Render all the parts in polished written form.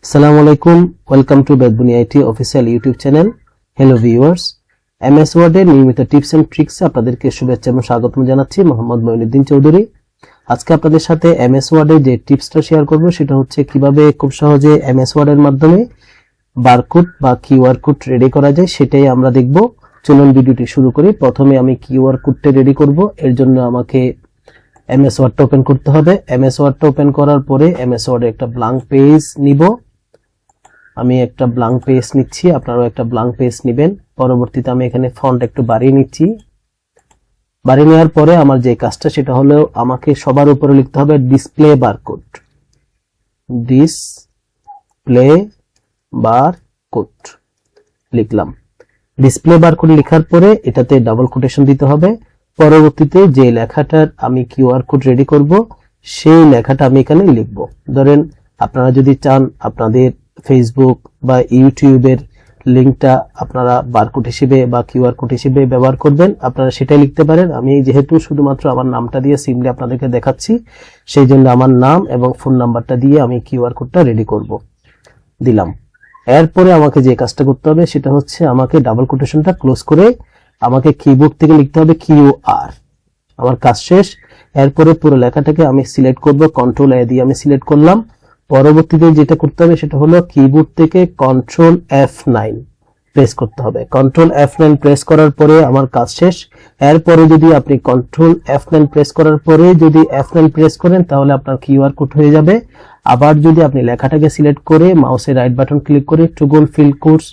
আসসালামু আলাইকুম, welcome to বেদবুনি IT official YouTube channel. Hello viewers, MS ওয়ার্ডের নিয়মিত টিপস এন্ড ট্রিক্স আপনাদেরকে শুভেচ্ছা এবং স্বাগত জানাচ্ছি। মোহাম্মদ মঈনুদ্দিন চৌধুরী। আজকে আপনাদের সাথে এমএস ওয়ার্ডের যে টিপসটা শেয়ার করব সেটা হচ্ছে কিভাবে খুব সহজে এমএস ওয়ার্ডের মাধ্যমে বারকোড বা কিউআর কোড রেডি করা যায়, সেটাই আমরা দেখব। চলুন ভিডিওটি শুরু করি। প্রথমে আমি কিউআর কোডটা রেডি করব। এর জন্য আমাকে এমএস ওয়ার্ডটা ওপেন করতে হবে। এমএস ওয়ার্ডটা ওপেন করার পরে এমএস ওয়ার্ডে একটা ব্ল্যাঙ্ক পেজ নিব। আমি একটা ব্ল্যাঙ্ক পেজ নিচ্ছি, আপনারাও একটা ব্ল্যাঙ্ক পেজ নেবেন। পরবর্তীতে আমি এখানে ফন্ট একটু বাড়িয়ে নিচ্ছি। বাড়িয়ে নেওয়ার পরে আমার যে কাজটা সেটা হলো আমাকে সবার উপরে লিখতে হবে ডিসপ্লে বারকোড। ডিসপ্লে বারকোড লিখলাম। ডিসপ্লে বারকোড লেখার পরে এটাতে ডাবল কোটেশন দিতে হবে। পরবর্তীতে যে লেখাটার আমি কিউআর কোড রেডি করব সেই লেখাটা আমি এখানে লিখব। ধরেন আপনারা যদি চান আপনাদের ফেসবুক বা ইউটিউবের লিংকটা আপনারা বারকোড হিসেবে বা কিউআর কোড হিসেবে ব্যবহার করবেন, আপনারা সেটাই লিখতে পারেন। আমি যেহেতু শুধুমাত্র আমার নামটা দিয়ে সিম্পলি আপনাদেরকে দেখাচ্ছি, সেই জন্য আমার নাম এবং ফোন নাম্বারটা দিয়ে আমি কিউআর কোডটা রেডি করব। দিলাম। এরপরে আমাকে যে কাজটা করতে হবে সেটা হচ্ছে আমাকে ডাবল কোটেশনটা ক্লোজ করে আমাকে কিবোর্ড থেকে লিখতে হবে কিউআর। আমার কাজ শেষ। এরপরে পুরো লেখাটাকে আমি সিলেক্ট করব, কন্ট্রোল এ দিয়ে আমি সিলেক্ট করলাম। পরবর্তীতে যেটা করতে হবে সেটা হলো কিবোর্ড থেকে কন্ট্রোল F9 প্রেস করতে হবে। কন্ট্রোল F9 প্রেস করার পরে আমার কাজ শেষ। এরপরে যদি আপনি কন্ট্রোল F9 প্রেস করার পরে যদি F9 প্রেস করেন তাহলে আপনার কিউআর কোড হয়ে যাবে। আবার যদি আপনি লেখাটাকে সিলেক্ট করে মাউসের রাইট বাটন ক্লিক করে টগল ফিল কোডস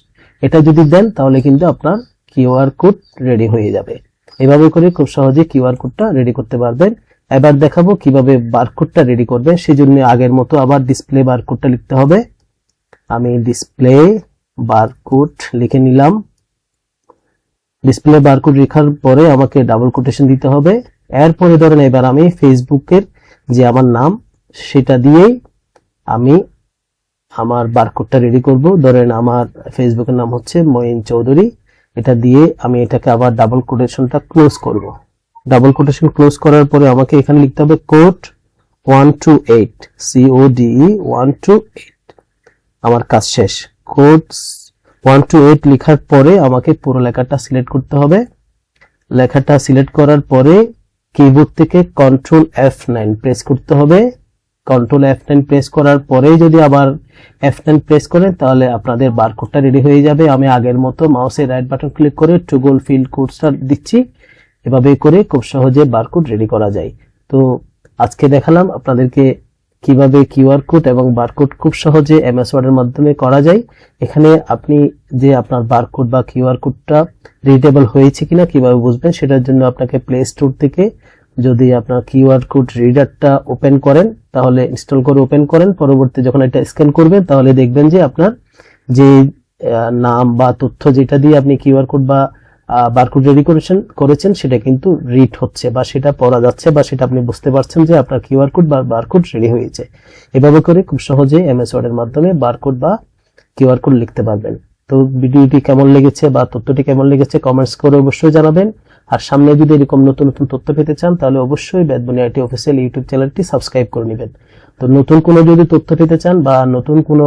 এটা যদি দেন তাহলে কিন্তু আপনার কিউআর কোড রেডি হয়ে যাবে। এভাবে করে খুব সহজে কিউআর কোডটা রেডি করতে পারবেন। এবার দেখাবো কিভাবে বারকোডটা রেডি করবেন। সেজন্য আগের মতো আবার ডিসপ্লে বারকোডটা লিখতে হবে। আমি ডিসপ্লে বারকোড লিখে নিলাম। ডিসপ্লে বারকোড লেখার পরে আমাকে ডাবল কোটেশন দিতে হবে। এরপরে ধরেন এবার আমি ফেসবুকের যে আমার নাম সেটা দিয়েই আমি আমার বারকোডটা রেডি করব। ধরেন আমার ফেসবুকের নাম হচ্ছে মঈন চৌধুরী। এটা দিয়ে আমি এটাকে আবার ডাবল কোটেশনটা ক্লোজ করব। ডাবল কোটেশন ক্লোজ করার পরে আমাকে এখানে লিখতে হবে কোড 128 CODE 128। আমার কাজ শেষ। কোড 128 লেখার পরে আমাকে পুরো লেখাটা সিলেক্ট করতে হবে। লেখাটা সিলেক্ট করার পরে কিবোর্ড থেকে কন্ট্রোল F9 প্রেস করতে হবে। কন্ট্রোল F9 প্রেস করার পরে যদি আবার F9 প্রেস করেন তাহলে আপনাদের বারকোডটা রেডি হয়ে যাবে। আমি আগের মতো মাউসের রাইট বাটন ক্লিক করে টগল ফিল কোডসটা দিচ্ছি। এভাবে করে খুব সহজে বারকোড রেডি করা যায়। তো আজকে দেখালাম আপনাদেরকে কিভাবে কিউআর কোড এবং বারকোড খুব সহজে এমএস ওয়ার্ডের মাধ্যমে করা যায়। এখানে আপনি যে আপনার বারকোড বা কিউআর কোডটা রিডেবল হয়েছে কিনা কিভাবে বুঝবেন, সেটার জন্য আপনাকে প্লে স্টোর থেকে যদি আপনার কিউআর কোড রিডারটা ওপেন করেন তাহলে ইনস্টল করে ওপেন করেন। পরবর্তী যখন এটা স্ক্যান করবেন তাহলে দেখবেন যে আপনার যে নাম বা তথ্য যেটা দিয়ে আপনি কিউআর কোড বা বারকোড রেডি করেছেন সেটা কিন্তু রিড হচ্ছে বা সেটা পড়া যাচ্ছে বা সেটা আপনি বুঝতে পারছেন যে আপনার কিউআর কোড বা বারকোড রেডি হয়েছে। এভাবে করে খুব সহজে এমএস ওয়ার্ডের মাধ্যমে বারকোড বা কিউআর কোড লিখতে পারবেন। তো ভিডিওটি কেমন লেগেছে বা তথ্যটি কেমন লেগেছে কমেন্টস করে অবশ্যই জানাবেন। আর সামনে যদি এরকম নতুন নতুন তথ্য পেতে চান তাহলে অবশ্যই বেদবুনি আইটি অফিসিয়াল ইউটিউব চ্যানেলটি সাবস্ক্রাইব করে নেবেন। তো নতুন কোনো যদি তথ্য পেতে চান বা নতুন কোনো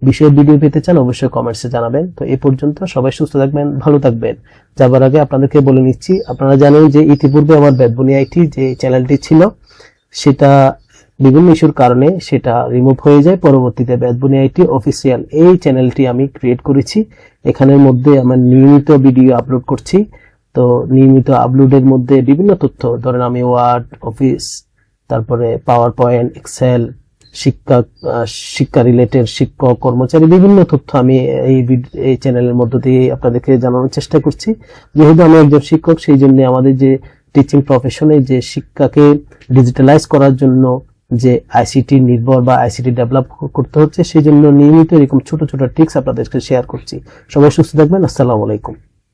বিষয়ের ভিডিও পেতে চান অবশ্যই কমেন্টসে জানাবেন। তো এই পর্যন্ত সবাই সুস্থ থাকবেন, ভালো থাকবেন। যাবার আগে আপনাদেরকে বলে নিচ্ছি, আপনারা জানেন যে ইতিপূর্বে আমার বেদবুনি আইটি যে চ্যানেলটি ছিল সেটা বিভিন্ন ইস্যুর কারণে সেটা রিমুভ হয়ে যায়। পরবর্তীতে বেদবুনি আইটি অফিসিয়াল এই চ্যানেলটি আমি ক্রিয়েট করেছি। এখানের মধ্যে আমার নিয়মিত ভিডিও আপলোড করছি। তো নিয়মিত আপলোডের মধ্যে বিভিন্ন তথ্য, ধরেন আমি ওয়ার্ড, অফিস, তারপরে পাওয়ার পয়েন্ট, এক্সেল, শিক্ষা রিলেটেড, শিক্ষক, কর্মচারী, বিভিন্ন তথ্য আমি এই চ্যানেলের মধ্য দিয়ে আপনাদেরকে জানানোর চেষ্টা করছি। যেহেতু আমি একজন শিক্ষক, সেই জন্য আমাদের যে টিচিং প্রফেশনে যে শিক্ষাকে ডিজিটালাইজ করার জন্য যে আইসিটি নির্ভর বা আইসিটি ডেভেলপ করতে হচ্ছে, সেই জন্য নিয়মিত এরকম ছোট ছোট ট্রিক্স আপনাদেরকে শেয়ার করছি। সবাই সুস্থ থাকবেন। আসসালামু আলাইকুম।